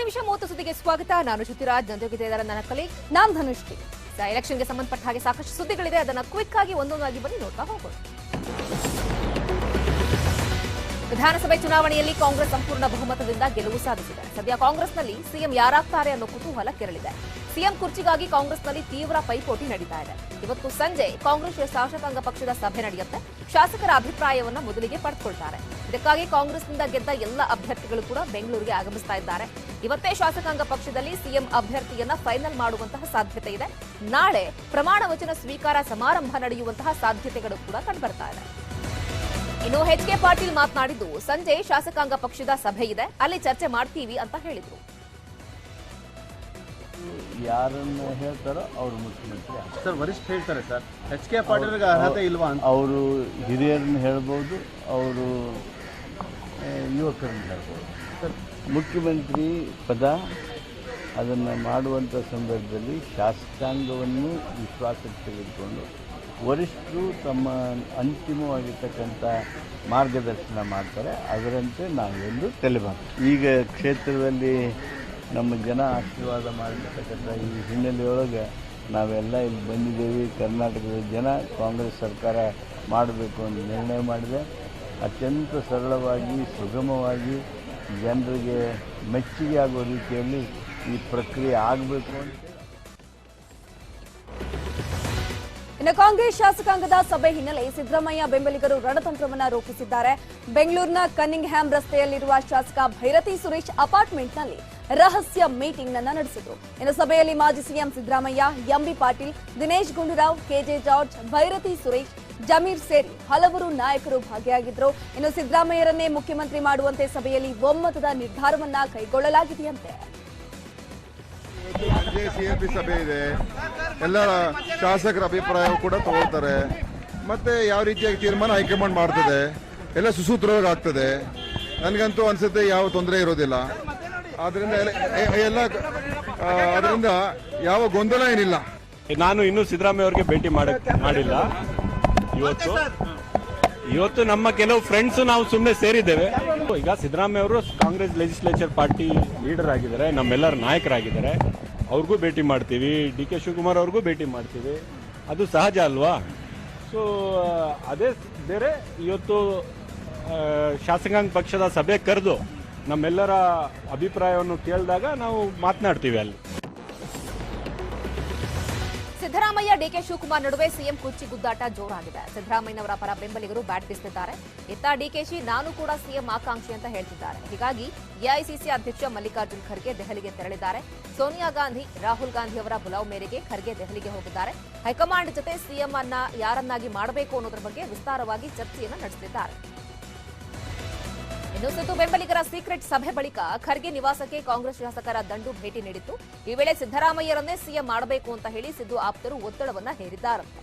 ನಿಮಿಷ 30 ಸುದ್ದಿಗೆ ಸ್ವಾಗತ. ನಾನು ಶ್ರುತಿರಾಜ್, ನನ್ನ ಜೊತೆ ಇದ್ದಾರೆ ನನ್ನ ಕಲೀಗ್ ನಾನು ಧನುಶ್ರೀ. ಎಲೆಕ್ಷನ್ಗೆ ಸಂಬಂಧಪಟ್ಟ ಹಾಗೆ ಸಾಕಷ್ಟು ಸುದ್ದಿಗಳಿದೆ, ಅದನ್ನ ಕ್ವಿಕ್ ಆಗಿ ಒಂದೊಂದಾಗಿ ಬನ್ನಿ ನೋಡ್ತಾ ಹೋಗೋಣ. ವಿಧಾನಸಭೆ ಚುನಾವಣೆಯಲ್ಲಿ ಕಾಂಗ್ರೆಸ್ ಸಂಪೂರ್ಣ ಬಹುಮತದಿಂದ ಗೆಲುವು ಸಾಧಿಸಿದೆ. ಸದ್ಯ ಕಾಂಗ್ರೆಸ್ನಲ್ಲಿ ಸಿಎಂ ಯಾರಾಗ್ತಾರೆ ಅನ್ನೋ ಕುತೂಹಲ ಕೆರಳಿದೆ. ಸಿಎಂ ಕುರ್ಚಿಗಾಗಿ ಕಾಂಗ್ರೆಸ್ನಲ್ಲಿ ತೀವ್ರ ಪೈಪೋಟಿ ನಡೀತಾ ಇದೆ. ಇವತ್ತು ಸಂಜೆ ಕಾಂಗ್ರೆಸ್ ಶಾಸಕಾಂಗ ಪಕ್ಷದ ಸಭೆ ನಡೆಯುತ್ತೆ. ಶಾಸಕರ ಅಭಿಪ್ರಾಯವನ್ನ ಮೊದಲಿಗೆ ಪಡೆದುಕೊಳ್ತಾರೆ. ಇದಕ್ಕಾಗಿ ಕಾಂಗ್ರೆಸ್ನಿಂದ ಗೆದ್ದ ಎಲ್ಲ ಅಭ್ಯರ್ಥಿಗಳು ಕೂಡ ಬೆಂಗಳೂರಿಗೆ ಆಗಮಿಸ್ತಾ ಇದ್ದಾರೆ. ಇವತ್ತೇ ಶಾಸಕಾಂಗ ಪಕ್ಷದಲ್ಲಿ ಸಿಎಂ ಅಭ್ಯರ್ಥಿಯನ್ನ ಫೈನಲ್ ಮಾಡುವಂತಹ ಸಾಧ್ಯತೆ ಇದೆ. ನಾಳೆ ಪ್ರಮಾಣ ವಚನ ಸ್ವೀಕಾರ ಸಮಾರಂಭ ನಡೆಯುವಂತಹ ಸಾಧ್ಯತೆಗಳು ಕೂಡ ಕಂಡುಬರ್ತಾ ಇದೆ. ಇನ್ನು ಎಚ್.ಕೆ. ಪಾಟೀಲ್ ಮಾತನಾಡಿದ್ದು, ಸಂಜೆ ಶಾಸಕಾಂಗ ಪಕ್ಷದ ಸಭೆ ಇದೆ, ಅಲ್ಲಿ ಚರ್ಚೆ ಮಾಡ್ತೀವಿ ಅಂತ ಹೇಳಿದ್ರು. ಯಾರನ್ನ ಹೇಳ್ತಾರೋ ಅವರು ಮುಖ್ಯಮಂತ್ರಿ ಸರ್. ವರಿಷ್ಠ ಹೇಳ್ತಾರೆ ಸರ್, ಎಚ್.ಕೆ. ಪಾಟೀಲ್ಗೆ ಅರ್ಹತೆ ಇಲ್ವಾ ಅಂತ. ಅವರು ಹಿರಿಯರನ್ನ ಹೇಳ್ಬೋದು, ಅವರು ಯುವಕರನ್ನ ಹೇಳ್ಬೋದು. ಸರ್, ಮುಖ್ಯಮಂತ್ರಿ ಪದ ಅದನ್ನು ಮಾಡುವಂಥ ಸಂದರ್ಭದಲ್ಲಿ ಶಾಸಕಾಂಗವನ್ನು ವಿಶ್ವಾಸಕ್ಕೆ ತೆಗೆದುಕೊಂಡು ವರಿಷ್ಠರು ತಮ್ಮ ಅಂತಿಮವಾಗಿರ್ತಕ್ಕಂಥ ಮಾರ್ಗದರ್ಶನ ಮಾಡ್ತಾರೆ. ಅದರಂತೆ ನಾವೆಲ್ಲೂ ತಲೆಬಾರ್ದು. ಈಗ ಕ್ಷೇತ್ರದಲ್ಲಿ ನಮ್ಮ ಜನ ಆಶೀರ್ವಾದ ಮಾಡಿರ್ತಕ್ಕಂಥ ಈ ಹಿನ್ನೆಲೆಯೊಳಗೆ ನಾವೆಲ್ಲ ಇಲ್ಲಿ ಬಂದಿದ್ದೇವೆ. ಕರ್ನಾಟಕದ ಜನ ಕಾಂಗ್ರೆಸ್ ಸರ್ಕಾರ ಮಾಡಬೇಕು ಅಂತ ನಿರ್ಣಯ ಮಾಡಿದೆ. ಅತ್ಯಂತ ಸರಳವಾಗಿ, ಸುಗಮವಾಗಿ, ಜನರಿಗೆ ಮೆಚ್ಚುಗೆ ಆಗುವ ರೀತಿಯಲ್ಲಿ ಈ ಪ್ರಕ್ರಿಯೆ ಆಗಬೇಕು ಅಂತ. ಇನ್ನು ಕಾಂಗ್ರೆಸ್ ಶಾಸಕಾಂಗದ ಸಭೆ ಹಿನ್ನೆಲೆ ಸಿದ್ದರಾಮಯ್ಯ ಬೆಂಬಲಿಗರು ರಣತಂತ್ರವನ್ನ ರೂಪಿಸಿದ್ದಾರೆ. ಬೆಂಗಳೂರಿನ ಕನ್ನಿಂಗ್ ಹ್ಯಾಮ್ ರಸ್ತೆಯಲ್ಲಿರುವ ಶಾಸಕ ಭೈರತಿ ಸುರೇಶ್ ಅಪಾರ್ಟ್ಮೆಂಟ್ನಲ್ಲಿ ರಹಸ್ಯ ಮೀಟಿಂಗ್ ನಡೆಸಿದರು. ಇನ್ನು ಸಭೆಯಲ್ಲಿ ಮಾಜಿ ಸಿಎಂ ಸಿದ್ದರಾಮಯ್ಯ, ಎಂಬಿ ಪಾಟೀಲ್, ದಿನೇಶ್ ಗುಂಡೂರಾವ್, ಕೆಜೆ ಜಾರ್ಜ್, ಭೈರತಿ ಸುರೇಶ್, ಜಮೀರ್ ಸೇರಿ ಹಲವರು ನಾಯಕರು ಭಾಗಿಯಾಗಿದ್ದರು. ಇನ್ನು ಸಿದ್ದರಾಮಯ್ಯರನ್ನೇ ಮುಖ್ಯಮಂತ್ರಿ ಮಾಡುವಂತೆ ಸಭೆಯಲ್ಲಿ ಒಮ್ಮತದ ನಿರ್ಧಾರವನ್ನ ಕೈಗೊಳ್ಳಲಾಗಿದೆಯಂತೆ. ಸಿಎಂಪಿ ಸಭೆ ಇದೆ, ಎಲ್ಲ ಶಾಸಕರ ಅಭಿಪ್ರಾಯ ಕೂಡ ತಗೊಳ್ತಾರೆ. ಮತ್ತೆ ಯಾವ ರೀತಿಯಾಗಿ ತೀರ್ಮಾನ ಹೈಕಮಾಂಡ್ ಮಾಡ್ತದೆ, ಎಲ್ಲ ಸುಸೂತ್ರವಾಗಿ ಆಗ್ತದೆ. ನನಗಂತೂ ಅನ್ಸುತ್ತೆ ಯಾವ ತೊಂದರೆ ಇರೋದಿಲ್ಲ. ಅದರಿಂದ ಯಾವ ಗೊಂದಲ ಏನಿಲ್ಲ. ನಾನು ಇನ್ನೂ ಸಿದ್ದರಾಮಯ್ಯ ಅವರಿಗೆ ಭೇಟಿ ಮಾಡಿಲ್ಲ. ಇವತ್ತು ನಮ್ಮ ಕೆಲವು ಫ್ರೆಂಡ್ಸ್ ನಾವು ಸುಮ್ಮನೆ ಸೇರಿದ್ದೇವೆ. ಈಗ ಸಿದ್ದರಾಮಯ್ಯ ಅವರು ಕಾಂಗ್ರೆಸ್ ಲೆಜಿಸ್ಲೇಚರ್ ಪಾರ್ಟಿ ಲೀಡರ್ ಆಗಿದ್ದಾರೆ, ನಮ್ಮೆಲ್ಲರ ನಾಯಕರಾಗಿದ್ದಾರೆ. ಅವ್ರಿಗೂ ಭೇಟಿ ಮಾಡ್ತೀವಿ, ಡಿ.ಕೆ. ಶಿವಕುಮಾರ್ ಅವ್ರಿಗೂ ಭೇಟಿ ಮಾಡ್ತೀವಿ. ಅದು ಸಹಜ ಅಲ್ವಾ? ಸೊ ಅದೇ ಬೇರೆ. ಇವತ್ತು ಶಾಸಕಾಂಗ ಪಕ್ಷದ ಸಭೆ ಕರೆದು ನಮ್ಮೆಲ್ಲರ ಅಭಿಪ್ರಾಯವನ್ನು ಕೇಳಿದಾಗ ನಾವು ಮಾತನಾಡ್ತೀವಿ ಅಲ್ಲಿ. ಸಿದ್ದರಾಮಯ್ಯ, ಡಿಕೆ ಶಿವಕುಮಾರ್ ನಡುವೆ ಸಿಎಂ ಕುರ್ಚಿ ಗುದ್ದಾಟ ಜೋರಾಗಿದೆ. ಸಿದ್ದರಾಮಯ್ಯನವರ ಪರ ಬೆಂಬಲಿಗರು ಬ್ಯಾಟ್ ಬೀಸುತ್ತಿದ್ದಾರೆ. ಇತ್ತ ಡಿಕೆಶಿ ನಾನು ಕೂಡ ಸಿಎಂ ಆಕಾಂಕ್ಷಿ ಅಂತ ಹೇಳ್ತಿದ್ದಾರೆ. ಹೀಗಾಗಿ ಎಐಸಿಸಿ ಅಧ್ಯಕ್ಷ ಮಲ್ಲಿಕಾರ್ಜುನ್ ಖರ್ಗೆ ದೆಹಲಿಗೆ ತೆರಳಿದ್ದಾರೆ. ಸೋನಿಯಾ ಗಾಂಧಿ, ರಾಹುಲ್ ಗಾಂಧಿ ಅವರ ಬುಲಾವ್ ಮೇರೆಗೆ ಖರ್ಗೆ ದೆಹಲಿಗೆ ಹೋಗಿದ್ದಾರೆ. ಹೈಕಮಾಂಡ್ ಜೊತೆ ಸಿಎಂ ಅನ್ನ ಯಾರನ್ನಾಗಿ ಮಾಡಬೇಕು ಅನ್ನೋದ್ರ ಬಗ್ಗೆ ವಿಸ್ತಾರವಾಗಿ ಚರ್ಚೆಯನ್ನು ನಡೆಸಿದ್ದಾರೆ. ಇನ್ನು ಸಿದ್ದು ಬೆಂಬಲಿಗರ ಸೀಕ್ರೆಟ್ ಸಭೆ ಬಳಿಕ ಖರ್ಗೆ ನಿವಾಸಕ್ಕೆ ಕಾಂಗ್ರೆಸ್ ಶಾಸಕರ ದಂಡು ಭೇಟಿ ನೀಡಿತ್ತು. ಈ ವೇಳೆ ಸಿದ್ದರಾಮಯ್ಯರನ್ನೇ ಸಿಎಂ ಮಾಡಬೇಕು ಅಂತ ಹೇಳಿ ಸಿದ್ದು ಆಪ್ತರು ಒತ್ತಡವನ್ನ ಹೇರಿದ್ದಾರಂತೆ.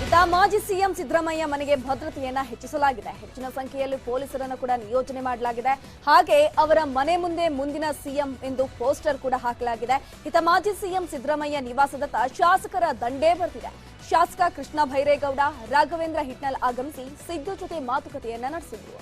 ಇತ್ತ ಮಾಜಿ ಸಿಎಂ ಸಿದ್ದರಾಮಯ್ಯ ಮನೆಗೆ ಭದ್ರತೆಯನ್ನ ಹೆಚ್ಚಿಸಲಾಗಿದೆ. ಹೆಚ್ಚಿನ ಸಂಖ್ಯೆಯಲ್ಲಿ ಪೊಲೀಸರನ್ನು ಕೂಡ ನಿಯೋಜನೆ ಮಾಡಲಾಗಿದೆ. ಹಾಗೆ ಅವರ ಮನೆ ಮುಂದೆ ಮುಂದಿನ ಸಿಎಂ ಎಂದು ಪೋಸ್ಟರ್ ಕೂಡ ಹಾಕಲಾಗಿದೆ. ಇತ್ತ ಮಾಜಿ ಸಿಎಂ ಸಿದ್ದರಾಮಯ್ಯ ನಿವಾಸದತ್ತ ಶಾಸಕರ ದಂಡೇ ಬರ್ತಿದೆ. ಶಾಸಕ ಕೃಷ್ಣ ಭೈರೇಗೌಡ, ರಾಘವೇಂದ್ರ ಹಿಟ್ನಲ್ ಆಗಮಿಸಿ ಸಿದ್ದು ಜೊತೆ ಮಾತುಕತೆಯನ್ನ ನಡೆಸಿದ್ರು.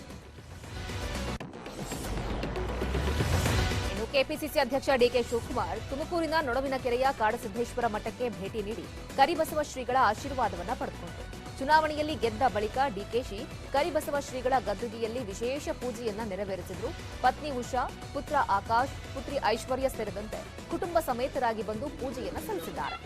ಇನ್ನು ಕೆಪಿಸಿಸಿ ಅಧ್ಯಕ್ಷ ಡಿಕೆ ಶಿವಕುಮಾರ್ ತುಮಕೂರಿನ ನೊಡವಿನ ಕೆರೆಯ ಕಾಡಸಿದ್ದೇಶ್ವರ ಮಠಕ್ಕೆ ಭೇಟಿ ನೀಡಿ ಕರಿಬಸವ ಶ್ರೀಗಳ ಆಶೀರ್ವಾದವನ್ನ ಪಡೆದುಕೊಂಡರು. ಚುನಾವಣೆಯಲ್ಲಿ ಗೆದ್ದ ಬಳಿಕ ಡಿಕೆಶಿ ಕರಿಬಸವ ಶ್ರೀಗಳ ಗದ್ದುಗೆಯಲ್ಲಿ ವಿಶೇಷ ಪೂಜೆಯನ್ನ ನೆರವೇರಿಸಿದ್ರು. ಪತ್ನಿ ಉಷಾ, ಪುತ್ರ ಆಕಾಶ್, ಪುತ್ರಿ ಐಶ್ವರ್ಯ ಸೇರಿದಂತೆ ಕುಟುಂಬ ಸಮೇತರಾಗಿ ಬಂದು ಪೂಜೆಯನ್ನ ಸಲ್ಲಿಸಿದ್ದಾರೆ.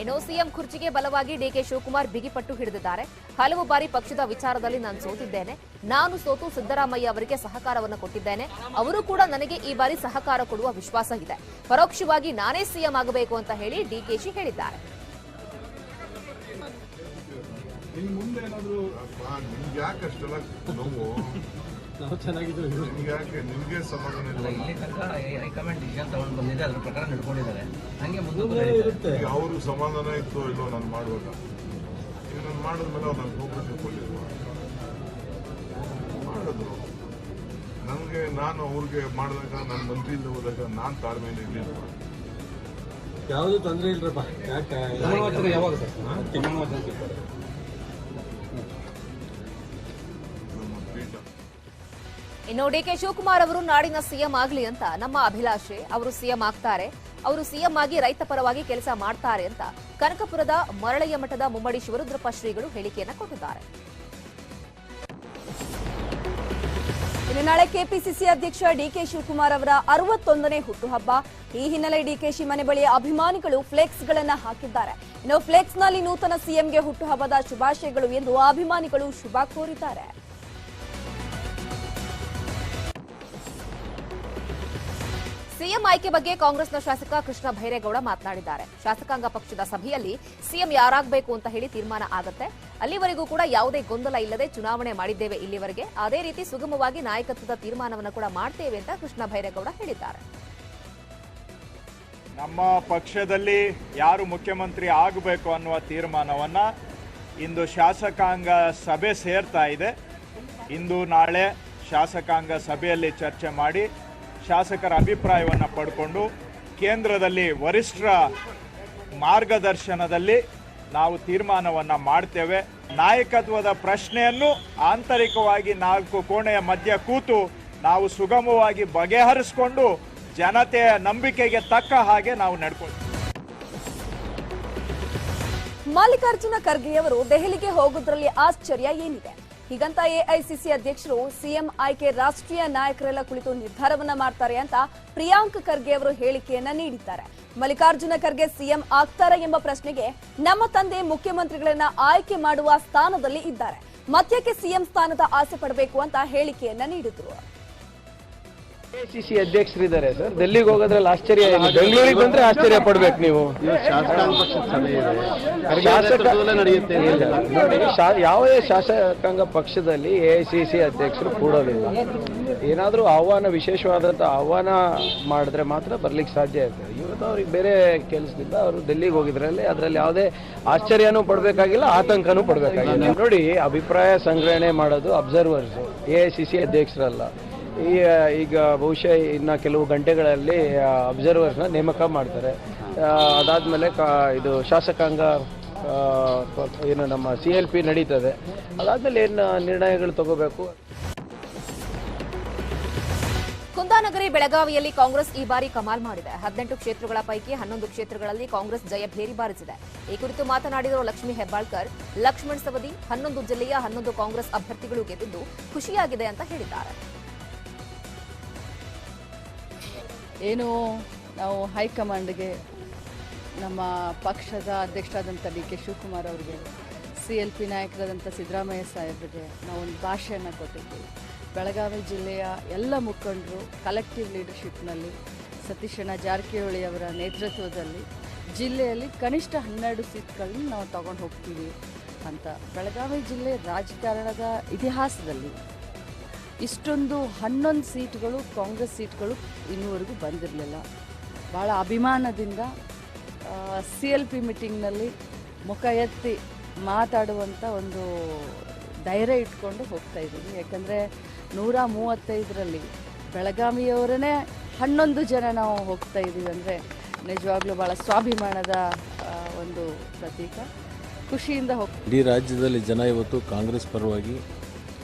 ಇನ್ನು ಸಿಎಂ ಕುರ್ಚಿಗೆ ಬಲವಾಗಿ ಡಿಕೆ ಶಿವಕುಮಾರ್ ಬಿಗಿಪಟ್ಟು ಹಿಡಿದಿದ್ದಾರೆ. ಹಲವು ಬಾರಿ ಪಕ್ಷದ ವಿಚಾರದಲ್ಲಿ ನಾನು ಸೋತಿದ್ದೇನೆ. ನಾನು ಸೋತು ಸಿದ್ದರಾಮಯ್ಯ ಅವರಿಗೆ ಸಹಕಾರವನ್ನು ಕೊಟ್ಟಿದ್ದೇನೆ. ಅವರು ಕೂಡ ನನಗೆ ಈ ಬಾರಿ ಸಹಕಾರ ಕೊಡುವ ವಿಶ್ವಾಸ ಇದೆ. ಪರೋಕ್ಷವಾಗಿ ನಾನೇ ಸಿಎಂ ಆಗಬೇಕು ಅಂತ ಹೇಳಿ ಡಿಕೆಶಿ ಹೇಳಿದ್ದಾರೆ. ನಾವು ಚೆನ್ನಾಗಿದ್ದೀವಿ. ನಿಮಗೆ ಸಮಾಧಾನ ಇಲ್ಲ. ಇಲ್ಲಿ ತನಕ ಹೈಕಮಾಂಡ್ ಡಿಸಿಷನ್ ತಗೊಂಡು ಬಂದಿದೆ, ಅದ್ರ ಪ್ರಕಾರ ನಡ್ಕೊಂಡಿದ್ದಾರೆ. ಹಂಗೆ ಮುಂದೆ ಇರುತ್ತೆ. ಅವರು ಸಮಾಧಾನ ಇತ್ತು ಇಲ್ಲೋ ನಾನು ಮಾಡುವಾಗ, ಈಗ ನಾನು ಮಾಡಿದ್ಮೇಲೆ ಅವ್ರು ನನ್ನ ಕೋಪರೇಷನ್ ಕೊಟ್ಟಿದ್ರು, ಮಾಡಿದ್ರು. ನನಗೆ ನಾನು ಅವ್ರಿಗೆ ಮಾಡಿದಾಗ ನಾನು ಮಂತ್ರಿ ಇಲ್ಲದೆ ಹೋದಾಗ ನಾನು ತಾಳ್ಮೆಯಿಂದ ಇರಲಿಲ್ಲ. ಯಾವುದು ತೊಂದರೆ ಇಲ್ರಪ್ಪ. ಯಾವಾಗ ಸರ್ ಇನ್ನು ಡಿಕೆ ಶಿವಕುಮಾರ್ ಅವರು ನಾಡಿನ ಸಿಎಂ ಆಗಲಿ ಅಂತ ನಮ್ಮ ಅಭಿಲಾಷೆ. ಅವರು ಸಿಎಂ ಆಗ್ತಾರೆ, ಅವರು ಸಿಎಂ ಆಗಿ ರೈತ ಪರವಾಗಿ ಕೆಲಸ ಮಾಡ್ತಾರೆ ಅಂತ ಕನಕಪುರದ ಮರಳಯ್ಯ ಮಠದ ಮುಮ್ಮಡಿ ಶಿವರುದ್ರಪ್ಪ ಶ್ರೀಗಳು ಹೇಳಿಕೆಯನ್ನು ಕೊಟ್ಟಿದ್ದಾರೆ. ಇನ್ನು ನಾಳೆ ಕೆಪಿಸಿಸಿ ಅಧ್ಯಕ್ಷ ಡಿಕೆ ಶಿವಕುಮಾರ್ ಅವರ 61ನೇ ಹುಟ್ಟುಹಬ್ಬ. ಈ ಹಿನ್ನೆಲೆ ಡಿಕೆಶಿ ಮನೆ ಬಳಿ ಅಭಿಮಾನಿಗಳು ಫ್ಲೆಕ್ಸ್ಗಳನ್ನ ಹಾಕಿದ್ದಾರೆ. ಇನ್ನು ಫ್ಲೆಕ್ಸ್ನಲ್ಲಿ ನೂತನ ಸಿಎಂಗೆ ಹುಟ್ಟುಹಬ್ಬದ ಶುಭಾಶಯಗಳು ಎಂದು ಅಭಿಮಾನಿಗಳು ಶುಭ ಕೋರಿದ್ದಾರೆ. ಸಿಎಂ ಆಯ್ಕೆ ಬಗ್ಗೆ ಕಾಂಗ್ರೆಸ್ನ ಶಾಸಕ ಕೃಷ್ಣ ಭೈರೇಗೌಡ ಮಾತನಾಡಿದ್ದಾರೆ. ಶಾಸಕಾಂಗ ಪಕ್ಷದ ಸಭೆಯಲ್ಲಿ ಸಿಎಂ ಯಾರಾಗಬೇಕು ಅಂತ ಹೇಳಿ ತೀರ್ಮಾನ ಆಗತ್ತೆ. ಅಲ್ಲಿವರೆಗೂ ಕೂಡ ಯಾವುದೇ ಗೊಂದಲ ಇಲ್ಲದೆ ಚುನಾವಣೆ ಮಾಡಿದ್ದೇವೆ ಇಲ್ಲಿವರೆಗೆ. ಅದೇ ರೀತಿ ಸುಗಮವಾಗಿ ನಾಯಕತ್ವದ ತೀರ್ಮಾನವನ್ನು ಕೂಡ ಮಾಡ್ತೇವೆ ಅಂತ ಕೃಷ್ಣ ಭೈರೇಗೌಡ ಹೇಳಿದ್ದಾರೆ. ನಮ್ಮ ಪಕ್ಷದಲ್ಲಿ ಯಾರು ಮುಖ್ಯಮಂತ್ರಿ ಆಗಬೇಕು ಅನ್ನುವ ತೀರ್ಮಾನವನ್ನ ಇಂದು ಶಾಸಕಾಂಗ ಸಭೆ ಸೇರ್ತಾ ಇದೆ. ಇಂದು ನಾಳೆ ಶಾಸಕಾಂಗ ಸಭೆಯಲ್ಲಿ ಚರ್ಚೆ ಮಾಡಿ ಶಾಸಕರ ಅಭಿಪ್ರಾಯವನ್ನು ಪಡ್ಕೊಂಡು ಕೇಂದ್ರದಲ್ಲಿ ವರಿಷ್ಠರ ಮಾರ್ಗದರ್ಶನದಲ್ಲಿ ನಾವು ತೀರ್ಮಾನವನ್ನು ಮಾಡ್ತೇವೆ. ನಾಯಕತ್ವದ ಪ್ರಶ್ನೆಯನ್ನು ಆಂತರಿಕವಾಗಿ 4 ಕೋಣೆಯ ಮಧ್ಯ ಕೂತು ನಾವು ಸುಗಮವಾಗಿ ಬಗೆಹರಿಸಿಕೊಂಡು ಜನತೆಯ ನಂಬಿಕೆಗೆ ತಕ್ಕ ಹಾಗೆ ನಾವು ನಡ್ಕೊಳ್ತೀವಿ. ಮಲ್ಲಿಕಾರ್ಜುನ ಖರ್ಗೆಯವರು ದೆಹಲಿಗೆ ಹೋಗೋದ್ರಲ್ಲಿ ಆಶ್ಚರ್ಯ ಏನಿದೆ? ಹೀಗಂತ ಎಐಸಿಸಿ ಅಧ್ಯಕ್ಷರು ಸಿಎಂ ಆಯ್ಕೆ ರಾಷ್ಟ್ರೀಯ ನಾಯಕರೆಲ್ಲ ಕುಳಿತು ನಿರ್ಧಾರವನ್ನ ಮಾಡ್ತಾರೆ ಅಂತ ಪ್ರಿಯಾಂಕ್ ಖರ್ಗೆ ಅವರು ಹೇಳಿಕೆಯನ್ನ ನೀಡಿದ್ದಾರೆ. ಮಲ್ಲಿಕಾರ್ಜುನ ಖರ್ಗೆ ಸಿಎಂ ಆಗ್ತಾರಾ ಎಂಬ ಪ್ರಶ್ನೆಗೆ ನಮ್ಮ ತಂದೆ ಮುಖ್ಯಮಂತ್ರಿಗಳನ್ನ ಆಯ್ಕೆ ಮಾಡುವ ಸ್ಥಾನದಲ್ಲಿ ಇದ್ದಾರೆ, ಮತ್ತ್ಯಾಕೆ ಸಿಎಂ ಸ್ಥಾನದ ಆಸೆ ಪಡಬೇಕು ಅಂತ ಹೇಳಿಕೆಯನ್ನ ನೀಡಿದ್ರು. ಎಐಸಿಸಿ ಅಧ್ಯಕ್ಷರಿದ್ದಾರೆ ಸರ್, ಡೆಲ್ಲಿಗೆ ಹೋಗೋದ್ರಲ್ಲಿ ಆಶ್ಚರ್ಯ ಏನು? ಬೆಂಗಳೂರಿಗೆ ಬಂದ್ರೆ ಆಶ್ಚರ್ಯ ಪಡ್ಬೇಕು ನೀವು. ಯಾವುದೇ ಶಾಸಕಾಂಗ ಪಕ್ಷದಲ್ಲಿ ಎಐಸಿಸಿ ಅಧ್ಯಕ್ಷರು ಕೂಡೋದಿಲ್ಲ. ಏನಾದರೂ ವಿಶೇಷವಾದಂಥ ಆಹ್ವಾನ ಮಾಡಿದ್ರೆ ಮಾತ್ರ ಬರ್ಲಿಕ್ಕೆ ಸಾಧ್ಯ ಇರ್ತದೆ. ಇವತ್ತು ಅವ್ರಿಗೆ ಬೇರೆ ಕೆಲಸದಿಂದ ಅವರು ಡೆಲ್ಲಿಗೆ ಹೋಗಿದ್ರಲ್ಲಿ ಅದರಲ್ಲಿ ಯಾವುದೇ ಆಶ್ಚರ್ಯನೂ ಪಡಬೇಕಾಗಿಲ್ಲ, ಆತಂಕನೂ ಪಡಬೇಕಾಗಿಲ್ಲ. ನೋಡಿ, ಅಭಿಪ್ರಾಯ ಸಂಗ್ರಹಣೆ ಮಾಡೋದು ಅಬ್ಸರ್ವರ್ಸ್, ಎಐಸಿಸಿ ಅಧ್ಯಕ್ಷರಲ್ಲ. ಈಗ ಬಹುಶಃ ಇನ್ನು ಕೆಲವು ಗಂಟೆಗಳಲ್ಲಿ ಅಬ್ಸರ್ವರ್ಸ್ನ ನೇಮಕ ಮಾಡ್ತಾರೆ. ಅದಾದಮೇಲೆ ಇದು ಶಾಸಕಾಂಗ ಏನು ನಮ್ಮ CLP ನಡೀತದೆ. ಅದಾದಮೇಲೆ ಏನು ನಿರ್ಣಯಗಳು ತಗೋಬೇಕು. ಕುಂದಾನಗರಿ ಬೆಳಗಾವಿಯಲ್ಲಿ ಕಾಂಗ್ರೆಸ್ ಈ ಬಾರಿ ಕಮಾಲ್ ಮಾಡಿದೆ. 18 ಕ್ಷೇತ್ರಗಳ ಪೈಕಿ 11 ಕ್ಷೇತ್ರಗಳಲ್ಲಿ ಕಾಂಗ್ರೆಸ್ ಜಯಭೇರಿ ಬಾರಿಸಿದೆ. ಈ ಕುರಿತು ಮಾತನಾಡಿರುವ ಲಕ್ಷ್ಮೀ ಹೆಬ್ಬಾಳ್ಕರ್, ಲಕ್ಷ್ಮಣ್ ಸವದಿ 11 ಜಿಲ್ಲೆಯ 11 ಕಾಂಗ್ರೆಸ್ ಅಭ್ಯರ್ಥಿಗಳು ಗೆದ್ದಿದ್ದು ಖುಷಿಯಾಗಿದೆ ಅಂತ ಹೇಳಿದ್ದಾರೆ. ಏನು ನಾವು ಹೈಕಮಾಂಡ್ಗೆ, ನಮ್ಮ ಪಕ್ಷದ ಅಧ್ಯಕ್ಷರಾದಂಥ ಡಿ ಕೆ ಶಿವಕುಮಾರ್ ಅವರಿಗೆ, CLP ನಾಯಕರಾದಂಥ ಸಿದ್ದರಾಮಯ್ಯ ಸಾಹೇಬರಿಗೆ ನಾವೊಂದು ಭಾಷೆಯನ್ನು ಕೊಟ್ಟಿದ್ದೀವಿ. ಬೆಳಗಾವಿ ಜಿಲ್ಲೆಯ ಎಲ್ಲ ಮುಖಂಡರು ಕಲೆಕ್ಟಿವ್ ಲೀಡರ್ಶಿಪ್ನಲ್ಲಿ ಸತೀಶಣ್ಣ ಜಾರಕಿಹೊಳಿ ಅವರ ನೇತೃತ್ವದಲ್ಲಿ ಜಿಲ್ಲೆಯಲ್ಲಿ ಕನಿಷ್ಠ 12 ಸೀಟ್ಗಳನ್ನ ನಾವು ತಗೊಂಡು ಹೋಗ್ತೀವಿ ಅಂತ. ಬೆಳಗಾವಿ ಜಿಲ್ಲೆ ರಾಜಕಾರಣದ ಇತಿಹಾಸದಲ್ಲಿ ಇಷ್ಟೊಂದು 11 ಸೀಟ್ಗಳು ಕಾಂಗ್ರೆಸ್ ಸೀಟ್ಗಳು ಇನ್ನೂವರೆಗೂ ಬಂದಿರಲಿಲ್ಲ. ಭಾಳ ಅಭಿಮಾನದಿಂದ CLP ಮೀಟಿಂಗ್ನಲ್ಲಿ ಮುಖ ಎತ್ತಿ ಮಾತಾಡುವಂಥ ಒಂದು ಧೈರ್ಯ ಇಟ್ಕೊಂಡು ಹೋಗ್ತಾ ಇದ್ದೀವಿ. ಯಾಕಂದರೆ 135ರಲ್ಲಿ ಬೆಳಗಾವಿಯವರೇ 11 ಜನ ನಾವು ಹೋಗ್ತಾ ಇದ್ದೀವಿ ಅಂದರೆ ನಿಜವಾಗ್ಲೂ ಭಾಳ ಸ್ವಾಭಿಮಾನದ ಒಂದು ಪ್ರತೀಕ. ಖುಷಿಯಿಂದ ಹೋಗ್ತೀವಿ. ಇಡೀ ರಾಜ್ಯದಲ್ಲಿ ಜನ ಇವತ್ತು ಕಾಂಗ್ರೆಸ್ ಪರವಾಗಿ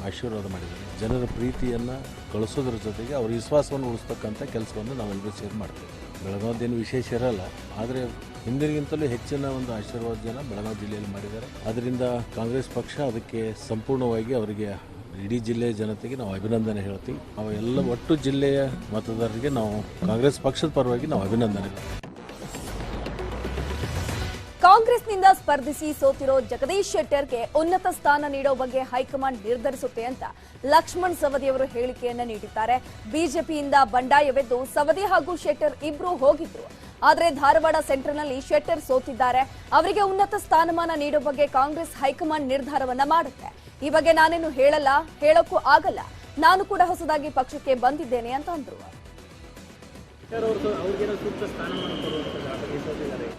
ಆಶೀರ್ವಾದ ಮಾಡಿದ್ದಾರೆ. ಜನರ ಪ್ರೀತಿಯನ್ನು ಗಳಿಸೋದ್ರ ಜೊತೆಗೆ ಅವ್ರ ವಿಶ್ವಾಸವನ್ನು ಉಳಿಸ್ತಕ್ಕಂಥ ಕೆಲಸವನ್ನು ನಾವೆಲ್ಲರೂ ಸೇರಿ ಮಾಡ್ತೇವೆ. ಬೆಳಗಾವಿದೇನು ವಿಶೇಷ ಇರಲ್ಲ, ಆದರೆ ಹಿಂದಿಗಿಂತಲೂ ಹೆಚ್ಚಿನ ಒಂದು ಆಶೀರ್ವಾದ ಜನ ಬೆಳಗಾವಿ ಜಿಲ್ಲೆಯಲ್ಲಿ ಮಾಡಿದ್ದಾರೆ. ಅದರಿಂದ ಕಾಂಗ್ರೆಸ್ ಪಕ್ಷ ಅದಕ್ಕೆ ಸಂಪೂರ್ಣವಾಗಿ ಅವರಿಗೆ ಇಡೀ ಜಿಲ್ಲೆಯ ಜನತೆಗೆ ನಾವು ಅಭಿನಂದನೆ ಹೇಳ್ತೀವಿ. ನಾವು ಎಲ್ಲ ಒಟ್ಟು ಜಿಲ್ಲೆಯ ಮತದಾರರಿಗೆ ನಾವು ಕಾಂಗ್ರೆಸ್ ಪಕ್ಷದ ಪರವಾಗಿ ನಾವು ಅಭಿನಂದನೆ ಹೇಳ್ತೀವಿ. ಕಾಂಗ್ರೆಸ್ನಿಂದ ಸ್ಪರ್ಧಿಸಿ ಸೋತಿರೋ ಜಗದೀಶ್ ಶೆಟ್ಟರ್ಗೆ ಉನ್ನತ ಸ್ಥಾನ ನೀಡೋ ಬಗ್ಗೆ ಹೈಕಮಾಂಡ್ ನಿರ್ಧರಿಸುತ್ತೆ ಅಂತ ಲಕ್ಷ್ಮಣ್ ಸವದಿ ಅವರು ಹೇಳಿಕೆಯನ್ನ ನೀಡಿದ್ದಾರೆ. ಬಿಜೆಪಿಯಿಂದ ಬಂಡಾಯವೆದ್ದು ಸವದಿ ಹಾಗೂ ಶೆಟ್ಟರ್ ಇಬ್ರು ಹೋಗಿದ್ರು. ಆದರೆ ಧಾರವಾಡ ಸೆಂಟ್ರಲ್ನಲ್ಲಿ ಶೆಟ್ಟರ್ ಸೋತಿದ್ದಾರೆ. ಅವರಿಗೆ ಉನ್ನತ ಸ್ಥಾನಮಾನ ನೀಡೋ ಬಗ್ಗೆ ಕಾಂಗ್ರೆಸ್ ಹೈಕಮಾಂಡ್ ನಿರ್ಧಾರವನ್ನ ಮಾಡುತ್ತೆ. ಈ ಬಗ್ಗೆ ನಾನೇನು ಹೇಳೋಕ್ಕೂ ಆಗಲ್ಲ, ನಾನು ಕೂಡ ಹೊಸದಾಗಿ ಪಕ್ಷಕ್ಕೆ ಬಂದಿದ್ದೇನೆ ಅಂತ ಅಂದ್ರು.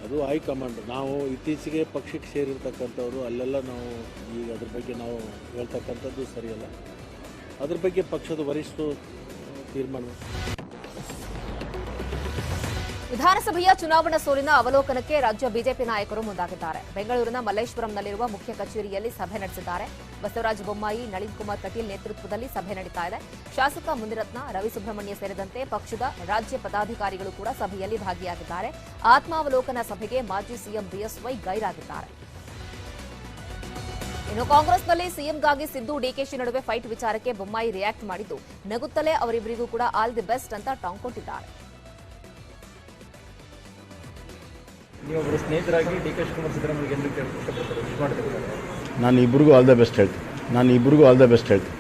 ಅದು ಹೈಕಮಾಂಡ್. ನಾವು ಇತ್ತೀಚೆಗೆ ಪಕ್ಷಕ್ಕೆ ಸೇರಿರ್ತಕ್ಕಂಥವ್ರು ಅಲ್ಲೆಲ್ಲ ನಾವು ಈಗ ಅದ್ರ ಬಗ್ಗೆ ನಾವು ಹೇಳ್ತಕ್ಕಂಥದ್ದು ಸರಿಯಲ್ಲ. ಅದ್ರ ಬಗ್ಗೆ ಪಕ್ಷದ ವರಿಷ್ಠರು ತೀರ್ಮಾನ. ವಿಧಾನಸಭೆಯ ಚುನಾವಣಾ ಸೋಲಿನ ಅವಲೋಕನಕ್ಕೆ ರಾಜ್ಯ ಬಿಜೆಪಿ ನಾಯಕರು ಮುಂದಾಗಿದ್ದಾರೆ. ಬೆಂಗಳೂರಿನ ಮಲ್ಲೇಶ್ವರಂನಲ್ಲಿರುವ ಮುಖ್ಯ ಕಚೇರಿಯಲ್ಲಿ ಸಭೆ ನಡೆಸಿದ್ದಾರೆ. ಬಸವರಾಜ ಬೊಮ್ಮಾಯಿ, ನಳಿನ್ ಕುಮಾರ್ ಕಟೀಲ್ ನೇತೃತ್ವದಲ್ಲಿ ಸಭೆ ನಡೀತಾ ಇದೆ. ಶಾಸಕ ಮುನಿರತ್ನ, ರವಿ ಸುಬ್ರಹ್ಮಣ್ಯ ಸೇರಿದಂತೆ ಪಕ್ಷದ ರಾಜ್ಯ ಪದಾಧಿಕಾರಿಗಳು ಕೂಡ ಸಭೆಯಲ್ಲಿ ಭಾಗಿಯಾಗಿದ್ದಾರೆ. ಆತ್ಮಾವಲೋಕನ ಸಭೆಗೆ ಮಾಜಿ ಸಿಎಂ ಬಿಎಸ್ವೈ ಗೈರಾಗಿದ್ದಾರೆ. ಇನ್ನು ಕಾಂಗ್ರೆಸ್ನಲ್ಲಿ ಸಿಎಂಗಾಗಿ ಸಿದ್ದು ಡಿಕೆಶಿ ನಡುವೆ ಫೈಟ್ ವಿಚಾರಕ್ಕೆ ಬೊಮ್ಮಾಯಿ ರಿಯಾಕ್ಟ್ ಮಾಡಿದ್ದು, ನಗುತ್ತಲೇ ಅವರಿಬ್ಬರಿಗೂ ಕೂಡ ಆಲ್ ದಿ ಬೆಸ್ಟ್ ಅಂತ ಟಾಂಗ್ ಕೊಟ್ಟಿದ್ದಾರೆ. ನೀವೊಬ್ಬರು ಸ್ನೇಹಿತರಾಗಿ ಡಿ.ಕೆ. ಶಿವಕುಮಾರ್ ಸಿದ್ದರಾಮಯ್ಯ ಎಂದು ಇಷ್ಟಪಡ್ತಾರೆ. ನಾನು ಇಬ್ಬರಿಗೂ ಆಲ್ ದ ಬೆಸ್ಟ್ ಹೇಳ್ತೀನಿ.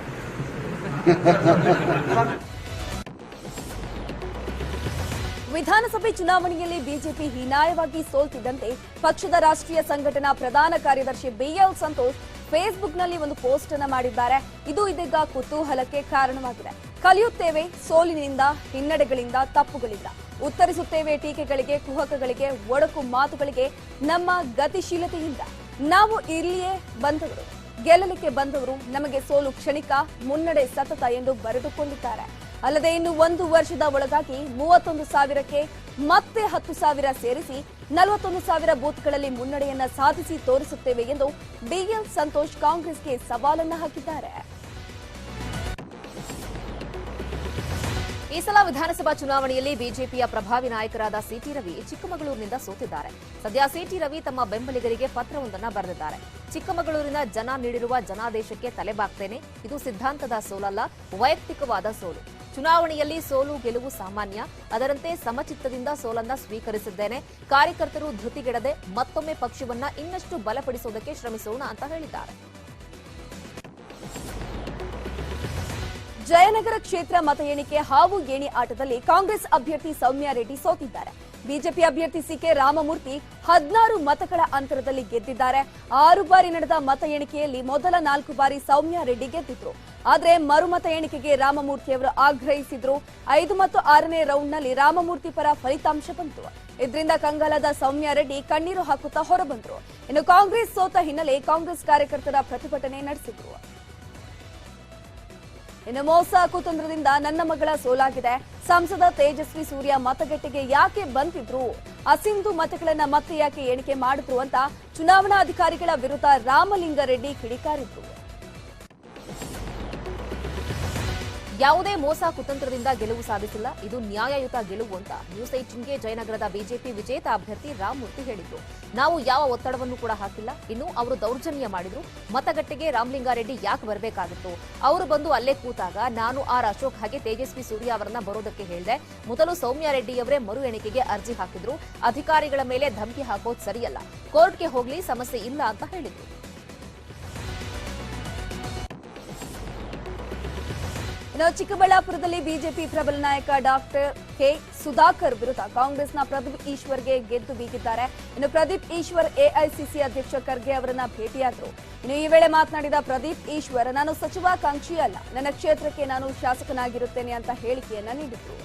ವಿಧಾನಸಭೆ ಚುನಾವಣೆಯಲ್ಲಿ ಬಿಜೆಪಿ ಹೀನಾಯವಾಗಿ ಸೋಲ್ತಿದ್ದಂತೆ ಪಕ್ಷದ ರಾಷ್ಟ್ರೀಯ ಸಂಘಟನಾ ಪ್ರಧಾನ ಕಾರ್ಯದರ್ಶಿ ಬಿಎಲ್ ಸಂತೋಷ್ ಫೇಸ್ಬುಕ್ನಲ್ಲಿ ಒಂದು ಪೋಸ್ಟ್ ಅನ್ನು ಮಾಡಿದ್ದಾರೆ. ಇದು ಇದೀಗ ಕುತೂಹಲಕ್ಕೆ ಕಾರಣವಾಗಿದೆ. ಕಲಿಯುತ್ತೇವೆ ಸೋಲಿನಿಂದ, ಹಿನ್ನಡೆಗಳಿಂದ, ತಪ್ಪುಗಳಿಂದ. ಉತ್ತರಿಸುತ್ತೇವೆ ಟೀಕೆಗಳಿಗೆ, ಕುಹಕಗಳಿಗೆ, ಒಡಕು ಮಾತುಗಳಿಗೆ ನಮ್ಮ ಗತಿಶೀಲತೆಯಿಂದ. ನಾವು ಇಲ್ಲಿಯೇ ಬಂದವರು, ಗೆಲ್ಲಲಿಕ್ಕೆ ಬಂದವರು. ನಮಗೆ ಸೋಲು ಕ್ಷಣಿಕ, ಮುನ್ನಡೆ ಸತತ ಎಂದು ಬರೆದುಕೊಂಡಿದ್ದಾರೆ. ಅಲ್ಲದೆ ಇನ್ನು 1 ವರ್ಷದ ಒಳಗಾಗಿ 31,000ಕ್ಕೆ ಮತ್ತೆ 10,000 ಸೇರಿಸಿ 41,000 ಬೂತ್ಗಳಲ್ಲಿ ಮುನ್ನಡೆಯನ್ನ ಸಾಧಿಸಿ ತೋರಿಸುತ್ತೇವೆ ಎಂದು ಬಿಎಲ್ ಸಂತೋಷ್ ಕಾಂಗ್ರೆಸ್ಗೆ ಸವಾಲನ್ನ ಹಾಕಿದ್ದಾರೆ. ಈ ಸಲ ವಿಧಾನಸಭಾ ಚುನಾವಣೆಯಲ್ಲಿ ಬಿಜೆಪಿಯ ಪ್ರಭಾವಿ ನಾಯಕರಾದ ಸಿಟಿ ರವಿ ಚಿಕ್ಕಮಗಳೂರಿನಿಂದ ಸೋತಿದ್ದಾರೆ. ಸದ್ಯ ಸಿಟಿ ರವಿ ತಮ್ಮ ಬೆಂಬಲಿಗರಿಗೆ ಪತ್ರವೊಂದನ್ನು ಬರೆದಿದ್ದಾರೆ. ಚಿಕ್ಕಮಗಳೂರಿನ ಜನ ನೀಡಿರುವ ಜನಾದೇಶಕ್ಕೆ ತಲೆಬಾಗ್ತೇನೆ. ಇದು ಸಿದ್ಧಾಂತದ ಸೋಲಲ್ಲ, ವೈಯಕ್ತಿಕವಾದ ಸೋಲು. ಚುನಾವಣೆಯಲ್ಲಿ ಸೋಲು ಗೆಲುವು ಸಾಮಾನ್ಯ. ಅದರಂತೆ ಸಮಚಿತ್ತದಿಂದ ಸೋಲನ್ನ ಸ್ವೀಕರಿಸಿದ್ದೇನೆ. ಕಾರ್ಯಕರ್ತರು ಧೃತಿಗೆಡದೆ ಮತ್ತೊಮ್ಮೆ ಪಕ್ಷವನ್ನ ಇನ್ನಷ್ಟು ಬಲಪಡಿಸುವುದಕ್ಕೆ ಶ್ರಮಿಸೋಣ ಅಂತ ಹೇಳಿದ್ದಾರೆ. ಜಯನಗರ ಕ್ಷೇತ್ರ ಮತ ಎಣಿಕೆ ಹಾವು ಏಣಿ ಆಟದಲ್ಲಿ ಕಾಂಗ್ರೆಸ್ ಅಭ್ಯರ್ಥಿ ಸೌಮ್ಯ ರೆಡ್ಡಿ ಸೋತಿದ್ದಾರೆ. ಬಿಜೆಪಿ ಅಭ್ಯರ್ಥಿ ಸಿಕೆ ರಾಮಮೂರ್ತಿ 16 ಮತಗಳ ಅಂತರದಲ್ಲಿ ಗೆದ್ದಿದ್ದಾರೆ. 6 ಬಾರಿ ನಡೆದ ಮತ ಎಣಿಕೆಯಲ್ಲಿ ಮೊದಲ 4 ಬಾರಿ ಸೌಮ್ಯ ರೆಡ್ಡಿ ಗೆದ್ದಿದ್ರು. ಆದರೆ ಮರುಮತ ಎಣಿಕೆಗೆ ರಾಮಮೂರ್ತಿ ಅವರು ಆಗ್ರಹಿಸಿದ್ರು. 5 ಮತ್ತು 6ನೇ ರೌಂಡ್ನಲ್ಲಿ ರಾಮಮೂರ್ತಿ ಪರ ಫಲಿತಾಂಶ ಬಂತು. ಇದರಿಂದ ಕಂಗಾಲಾದ ಸೌಮ್ಯ ರೆಡ್ಡಿ ಕಣ್ಣೀರು ಹಾಕುತ್ತಾ ಹೊರಬಂದ್ರು. ಇನ್ನು ಕಾಂಗ್ರೆಸ್ ಸೋತ ಹಿನ್ನೆಲೆ ಕಾಂಗ್ರೆಸ್ ಕಾರ್ಯಕರ್ತರ ಪ್ರತಿಭಟನೆ ನಡೆಸಿದ್ರು. ಇನ್ನು ಮೋಸ ಕುತಂತ್ರದಿಂದ ನನ್ನ ಮಗಳ ಸೋಲಾಗಿದೆ. ಸಂಸದ ತೇಜಸ್ವಿ ಸೂರ್ಯ ಮತಗಟ್ಟೆಗೆ ಯಾಕೆ ಬಂದಿದ್ರು, ಅಸಿಂಧು ಮತಗಳನ್ನ ಮತ್ತೆ ಯಾಕೆ ಎಣಿಕೆ ಮಾಡಿದ್ರು ಅಂತ ಚುನಾವಣಾ ಅಧಿಕಾರಿಗಳ ವಿರುದ್ಧ ರಾಮಲಿಂಗಾರೆಡ್ಡಿ ಕಿಡಿಕಾರಿದ್ರು. ಯಾವುದೇ ಮೋಸ ಕುತಂತ್ರದಿಂದ ಗೆಲುವು ಸಾಧಿಸಿಲ್ಲ, ಇದು ನ್ಯಾಯಯುತ ಗೆಲುವು ಅಂತ ನ್ಯೂಸ್ 18ಗೆ ಜಯನಗರದ ಬಿಜೆಪಿ ವಿಜೇತ ಅಭ್ಯರ್ಥಿ ರಾಮಮೂರ್ತಿ ಹೇಳಿದ್ರು. ನಾವು ಯಾವ ಒತ್ತಡವನ್ನು ಕೂಡ ಹಾಕಿಲ್ಲ. ಇನ್ನು ಅವರು ದೌರ್ಜನ್ಯ ಮಾಡಿದ್ರು. ಮತಗಟ್ಟೆಗೆ ರಾಮಲಿಂಗಾರೆಡ್ಡಿ ಯಾಕೆ ಬರಬೇಕಾಗಿತ್ತು? ಅವರು ಬಂದು ಅಲ್ಲೇ ಕೂತಾಗ ನಾನು ಅಶೋಕ್ ಹಾಗೆ ತೇಜಸ್ವಿ ಸೂರ್ಯ ಅವರನ್ನ ಬರೋದಕ್ಕೆ ಹೇಳಿದೆ. ಮೊದಲು ಸೌಮ್ಯ ರೆಡ್ಡಿಯವರೇ ಮರು ಎಣಿಕೆಗೆ ಅರ್ಜಿ ಹಾಕಿದ್ರು. ಅಧಿಕಾರಿಗಳ ಮೇಲೆ ಧಮಕಿ ಹಾಕೋದು ಸರಿಯಲ್ಲ, ಕೋರ್ಟ್ಗೆ ಹೋಗ್ಲಿ, ಸಮಸ್ಯೆ ಇಲ್ಲ ಅಂತ ಹೇಳಿದ್ರು. ಇನ್ನು ಚಿಕ್ಕಬಳ್ಳಾಪುರದಲ್ಲಿ ಬಿಜೆಪಿ ಪ್ರಬಲ ನಾಯಕ ಡಾಕ್ಟರ್ ಕೆ ಸುಧಾಕರ್ ವಿರುದ್ಧ ಕಾಂಗ್ರೆಸ್ನ ಪ್ರದೀಪ್ ಈಶ್ವರ್ಗೆ ಗೆದ್ದು ಬೀಗಿದ್ದಾರೆ. ಇನ್ನು ಪ್ರದೀಪ್ ಈಶ್ವರ್ ಎಐಸಿಸಿ ಅಧ್ಯಕ್ಷ ಖರ್ಗೆ ಅವರನ್ನ ಭೇಟಿಯಾದರು. ಇನ್ನು ಈ ವೇಳೆ ಮಾತನಾಡಿದ ಪ್ರದೀಪ್ ಈಶ್ವರ್, ನಾನು ಸಚಿವಾಕಾಂಕ್ಷಿ ಅಲ್ಲ, ನನ್ನ ಕ್ಷೇತ್ರಕ್ಕೆ ನಾನು ಶಾಸಕನಾಗಿರುತ್ತೇನೆ ಅಂತ ಹೇಳಿಕೆಯನ್ನ ನೀಡಿದರು.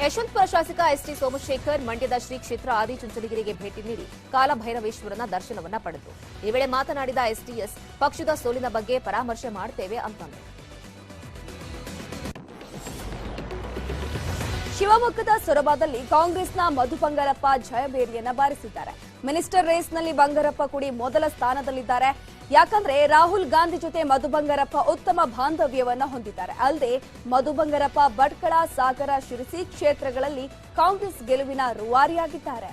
ಯಶವಂತಪುರ ಶಾಸಕ ಎಸ್ಟಿ ಸೋಮಶೇಖರ್ ಮಂಡ್ಯದ ಶ್ರೀ ಕ್ಷೇತ್ರ ಆದಿಚುಂಚನಗಿರಿಗೆ ಭೇಟಿ ನೀಡಿ ಕಾಲಭೈರವೇಶ್ವರನ ದರ್ಶನವನ್ನ ಪಡೆದರು. ಈ ವೇಳೆ ಮಾತನಾಡಿದ ಎಸ್ಟಿಎಸ್, ಪಕ್ಷದ ಸೋಲಿನ ಬಗ್ಗೆ ಪರಾಮರ್ಶೆ ಮಾಡ್ತೇವೆ ಅಂತಂದರು. ಶಿವಮೊಗ್ಗದ ಸೊರಬದಲ್ಲಿ ಕಾಂಗ್ರೆಸ್ನ ಮಧು ಬಂಗಾರಪ್ಪ ಜಯಬೇರಿಯನ್ನ ಬಾರಿಸಿದ್ದಾರೆ. ಮಿನಿಸ್ಟರ್ ರೇಸ್ನಲ್ಲಿ ಬಂಗಾರಪ್ಪ ಕೂಡಿ ಮೊದಲ ಸ್ಥಾನದಲ್ಲಿದ್ದಾರೆ. ಯಾಕಂದ್ರೆ ರಾಹುಲ್ ಗಾಂಧಿ ಜೊತೆ ಮಧು ಬಂಗಾರಪ್ಪ ಉತ್ತಮ ಬಾಂಧವ್ಯವನ್ನ ಹೊಂದಿದ್ದಾರೆ. ಅಲ್ಲದೆ ಮಧು ಬಂಗಾರಪ್ಪ ಭಟ್ಕಳ, ಸಾಗರ, ಶಿರಸಿ ಕ್ಷೇತ್ರಗಳಲ್ಲಿ ಕಾಂಗ್ರೆಸ್ ಗೆಲುವಿನ ರೂವಾರಿಯಾಗಿದ್ದಾರೆ.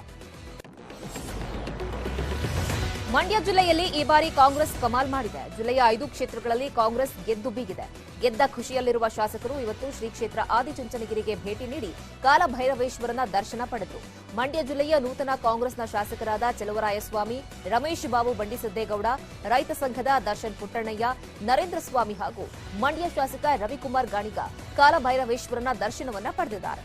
ಮಂಡ್ಯ ಜಿಲ್ಲೆಯಲ್ಲಿ ಈ ಬಾರಿ ಕಾಂಗ್ರೆಸ್ ಕಮಾಲ್ ಮಾಡಿದೆ. ಜಿಲ್ಲೆಯ 5 ಕ್ಷೇತ್ರಗಳಲ್ಲಿ ಕಾಂಗ್ರೆಸ್ ಗೆದ್ದು ಬೀಗಿದೆ. ಗೆದ್ದ ಖುಷಿಯಲ್ಲಿರುವ ಶಾಸಕರು ಇವತ್ತು ಶ್ರೀ ಕ್ಷೇತ್ರ ಆದಿಚುಂಚನಗಿರಿಗೆ ಭೇಟಿ ನೀಡಿ ಕಾಲಭೈರವೇಶ್ವರನ ದರ್ಶನ ಪಡೆದರು. ಮಂಡ್ಯ ಜಿಲ್ಲೆಯ ನೂತನ ಕಾಂಗ್ರೆಸ್ನ ಶಾಸಕರಾದ ಚೆಲುವರಾಯಸ್ವಾಮಿ, ರಮೇಶ್ ಬಾಬು ಬಂಡಿಸಿದ್ದೇಗೌಡ, ರೈತ ಸಂಘದ ದರ್ಶನ್ ಪುಟ್ಟಣ್ಣಯ್ಯ, ನರೇಂದ್ರ ಸ್ವಾಮಿ ಹಾಗೂ ಮಂಡ್ಯ ಶಾಸಕ ರವಿಕುಮಾರ್ ಗಾಣಿಗ ಕಾಲಭೈರವೇಶ್ವರನ ದರ್ಶನವನ್ನ ಪಡೆದಿದ್ದಾರೆ.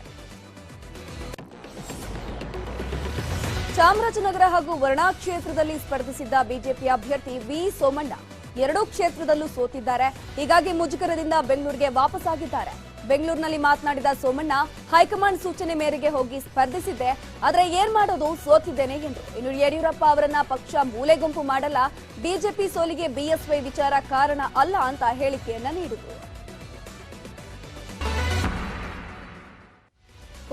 ಚಾಮರಾಜನಗರ ಹಾಗೂ ವರ್ಣಾ ಕ್ಷೇತ್ರದಲ್ಲಿ ಸ್ಪರ್ಧಿಸಿದ್ದ ಬಿಜೆಪಿ ಅಭ್ಯರ್ಥಿ ವಿ ಸೋಮಣ್ಣ 2 ಕ್ಷೇತ್ರದಲ್ಲೂ ಸೋತಿದ್ದಾರೆ. ಹೀಗಾಗಿ ಮುಜುಗರದಿಂದ ಬೆಂಗಳೂರಿಗೆ ವಾಪಸ್ಸಾಗಿದ್ದಾರೆ. ಬೆಂಗಳೂರಿನಲ್ಲಿ ಮಾತನಾಡಿದ ಸೋಮಣ್ಣ, ಹೈಕಮಾಂಡ್ ಸೂಚನೆ ಮೇರೆಗೆ ಹೋಗಿ ಸ್ಪರ್ಧಿಸಿದ್ದೆ, ಆದ್ರೆ ಏನ್ ಮಾಡೋದು, ಸೋತಿದ್ದೇನೆ ಎಂದರು. ಇನ್ನು ಯಡಿಯೂರಪ್ಪ ಅವರನ್ನ ಪಕ್ಷ ಮೂಲೆ ಗುಂಪು ಮಾಡಲ್ಲ, ಬಿಜೆಪಿ ಸೋಲಿಗೆ ಬಿಎಸ್ವೈ ವಿಚಾರ ಕಾರಣ ಅಲ್ಲ ಅಂತ ಹೇಳಿಕೆಯನ್ನ ನೀಡಿದರು.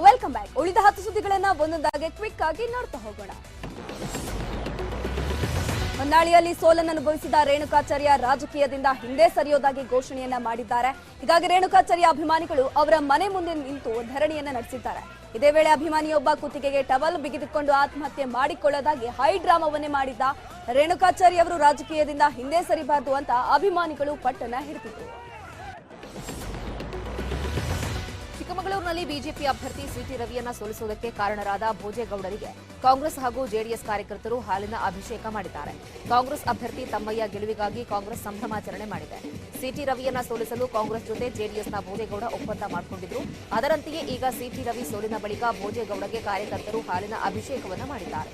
Welcome back. ಉಳಿದ 10 ಸುದ್ದಿಗಳನ್ನ ಒಂದೊಂದಾಗಿ ಕ್ವಿಕ್ ಆಗಿ ನೋಡ್ತಾ ಹೋಗೋಣ. ಹೊನ್ನಾಳಿಯಲ್ಲಿ ಸೋಲನ್ನು ಅನುಭವಿಸಿದ ರೇಣುಕಾಚಾರ್ಯ ರಾಜಕೀಯದಿಂದ ಹಿಂದೆ ಸರಿಯೋದಾಗಿ ಘೋಷಣೆಯನ್ನ ಮಾಡಿದ್ದಾರೆ. ಹೀಗಾಗಿ ರೇಣುಕಾಚಾರ್ಯ ಅಭಿಮಾನಿಗಳು ಅವರ ಮನೆ ಮುಂದೆ ನಿಂತು ಧರಣಿಯನ್ನ ನಡೆಸಿದ್ದಾರೆ. ಇದೇ ವೇಳೆ ಅಭಿಮಾನಿಯೊಬ್ಬ ಕುತ್ತಿಗೆಗೆ ಟವಲ್ ಬಿಗಿದುಕೊಂಡು ಆತ್ಮಹತ್ಯೆ ಮಾಡಿಕೊಳ್ಳೋದಾಗಿ ಹೈ ಡ್ರಾಮಾವನ್ನೇ ಮಾಡಿದ್ದ ರೇಣುಕಾಚಾರ್ಯ ಅವರು ರಾಜಕೀಯದಿಂದ ಹಿಂದೆ ಸರಿಬಾರದು ಅಂತ ಅಭಿಮಾನಿಗಳು ಪಟ್ಟಣ ಹಿಡಿದಿದ್ರು. ಚಿಕ್ಕಮಗಳೂರಿನಲ್ಲಿ ಬಿಜೆಪಿ ಅಭ್ಯರ್ಥಿ ಸಿಟಿ ರವಿಯನ್ನ ಸೋಲಿಸುವುದಕ್ಕೆ ಕಾರಣರಾದ ಭೋಜೇಗೌಡರಿಗೆ ಕಾಂಗ್ರೆಸ್ ಹಾಗೂ ಜೆಡಿಎಸ್ ಕಾರ್ಯಕರ್ತರು ಹಾಲಿನ ಅಭಿಷೇಕ ಮಾಡಿದ್ದಾರೆ. ಕಾಂಗ್ರೆಸ್ ಅಭ್ಯರ್ಥಿ ತಮ್ಮಯ್ಯ ಗೆಲುವಿಗಾಗಿ ಕಾಂಗ್ರೆಸ್ ಸಂಭ್ರಮಾಚರಣೆ ಮಾಡಿದೆ. ಸಿಟಿ ರವಿಯನ್ನ ಸೋಲಿಸಲು ಕಾಂಗ್ರೆಸ್ ಜೊತೆ ಜೆಡಿಎಸ್ನ ಭೋಜೇಗೌಡ ಒಪ್ಪಂದ ಮಾಡಿಕೊಂಡಿದ್ರು. ಅದರಂತೆಯೇ ಈಗ ಸಿಟಿ ರವಿ ಸೋಲಿನ ಬಳಿಕ ಭೋಜೇಗೌಡಗೆ ಕಾರ್ಯಕರ್ತರು ಹಾಲಿನ ಅಭಿಷೇಕವನ್ನ ಮಾಡಿದ್ದಾರೆ.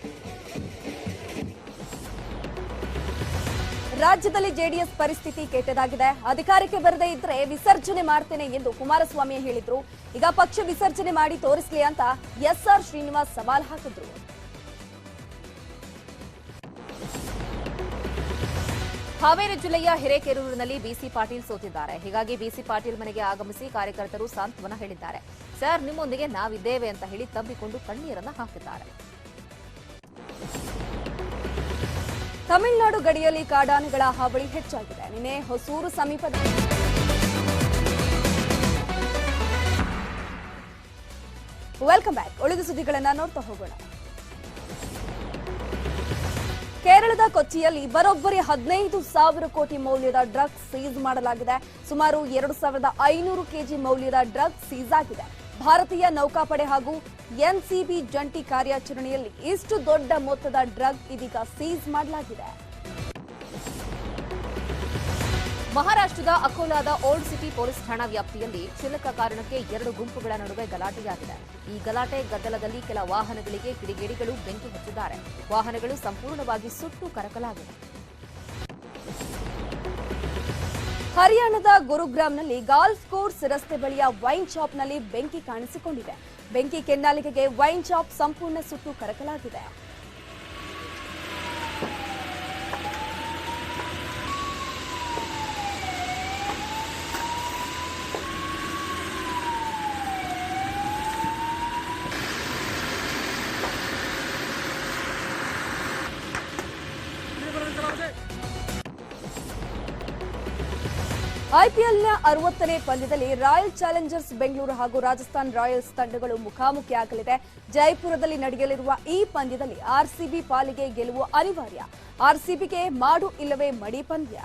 ರಾಜ್ಯದಲ್ಲಿ ಜೆಡಿಎಸ್ ಪರಿಸ್ಥಿತಿ ಕೆಟ್ಟದಾಗಿದೆ. ಅಧಿಕಾರಕ್ಕೆ ಬರದೇ ಇದ್ರೆ ವಿಸರ್ಜನೆ ಮಾಡ್ತೇನೆ ಎಂದು ಕುಮಾರಸ್ವಾಮಿ ಹೇಳಿದ್ರು. ಈಗ ಪಕ್ಷ ವಿಸರ್ಜನೆ ಮಾಡಿ ತೋರಿಸಲಿ ಅಂತ ಎಸ್ಆರ್ ಶ್ರೀನಿವಾಸ್ ಸವಾಲ್ ಹಾಕಿದ್ರು. ಹಾವೇರಿ ಜಿಲ್ಲೆಯ ಹಿರೇಕೆರೂರಿನಲ್ಲಿ ಬಿಸಿ ಪಾಟೀಲ್ ಸೋತಿದ್ದಾರೆ. ಹೀಗಾಗಿ ಬಿಸಿ ಪಾಟೀಲ್ ಮನೆಗೆ ಆಗಮಿಸಿ ಕಾರ್ಯಕರ್ತರು ಸಾಂತ್ವನ ಹೇಳಿದ್ದಾರೆ. ಸರ್, ನಿಮ್ಮೊಂದಿಗೆ ನಾವಿದ್ದೇವೆ ಅಂತ ಹೇಳಿ ತಬ್ಬಿಕೊಂಡು ಕಣ್ಣೀರನ್ನ ಹಾಕಿದ್ದಾರೆ. ತಮಿಳುನಾಡು ಗಡಿಯಲ್ಲಿ ಕಾಡಾನೆಗಳ ಹಾವಳಿ ಹೆಚ್ಚಾಗಿದೆ. ನಿನ್ನೆ ಹೊಸೂರು ಸಮೀಪದ ವೆಲ್ಕಮ್ ಬ್ಯಾಕ್. ಉಳಿದ ಸುದ್ದಿಗಳನ್ನ ನೋಡ್ತಾ ಹೋಗೋಣ. ಕೇರಳದ ಕೊಚ್ಚಿಯಲ್ಲಿ ಬರೋಬ್ಬರಿ 15,000 ಕೋಟಿ ಮೌಲ್ಯದ ಡ್ರಗ್ಸ್ ಸೀಸ್ ಮಾಡಲಾಗಿದೆ. ಸುಮಾರು 2,500 ಕೆಜಿ ಮೌಲ್ಯದ ಡ್ರಗ್ಸ್ ಸೀಸ್ ಆಗಿದೆ. ಭಾರತೀಯ ನೌಕಾಪಡೆ ಹಾಗೂ ಎನ್ಸಿಬಿ ಜಂಟಿ ಕಾರ್ಯಾಚರಣೆಯಲ್ಲಿ ಇಷ್ಟು ದೊಡ್ಡ ಮೊತ್ತದ ಡ್ರಗ್ ಇದೀಗ ಸೀಸ್ ಮಾಡಲಾಗಿದೆ. ಮಹಾರಾಷ್ಟ್ರದ ಅಕೋಲಾದ ಓಲ್ಡ್ ಸಿಟಿ ಪೊಲೀಸ್ ಠಾಣಾ ವ್ಯಾಪ್ತಿಯಲ್ಲಿ ಕ್ಷುಲ್ಲಕ ಕಾರಣಕ್ಕೆ 2 ಗುಂಪುಗಳ ನಡುವೆ ಗಲಾಟೆಯಾಗಿದೆ. ಈ ಗಲಾಟೆ ಗದ್ದಲದಲ್ಲಿ ಕೆಲ ವಾಹನಗಳಿಗೆ ಕಿಡಿಗೇಡಿಗಳು ಬೆಂಕಿ ಹಚ್ಚಿದ್ದಾರೆ. ವಾಹನಗಳು ಸಂಪೂರ್ಣವಾಗಿ ಸುಟ್ಟು ಕರಕಲಾಗಿದೆ. ಹರಿಯಾಣದ ಗುರುಗ್ರಾಮ್ನಲ್ಲಿ ಗಾಲ್ಫ್ ಕೋರ್ಸ್ ರಸ್ತೆ ಬಳಿಯ ವೈನ್ ಶಾಪ್ನಲ್ಲಿ ಬೆಂಕಿ ಕಾಣಿಸಿಕೊಂಡಿದೆ. ಬೆಂಕಿ ಕೆನ್ನಾಲಿಗೆಗೆ ವೈನ್ ಶಾಪ್ ಸಂಪೂರ್ಣ ಸುಟ್ಟು ಕರಕಲಾಗಿದೆ. ಐಪಿಎಲ್ನ 60ನೇ ಪಂದ್ಯದಲ್ಲಿ ರಾಯಲ್ ಚಾಲೆಂಜರ್ಸ್ ಬೆಂಗಳೂರು ಹಾಗೂ ರಾಜಸ್ಥಾನ್ ರಾಯಲ್ಸ್ ತಂಡಗಳು ಮುಖಾಮುಖಿಯಾಗಲಿದೆ. ಜೈಪುರದಲ್ಲಿ ನಡೆಯಲಿರುವ ಈ ಪಂದ್ಯದಲ್ಲಿ ಆರ್ಸಿಬಿ ಪಾಲಿಗೆ ಗೆಲುವು ಅನಿವಾರ್ಯ. ಆರ್ಸಿಬಿಗೆ ಮಾಡು ಇಲ್ಲವೇ ಮಡಿ ಪಂದ್ಯ.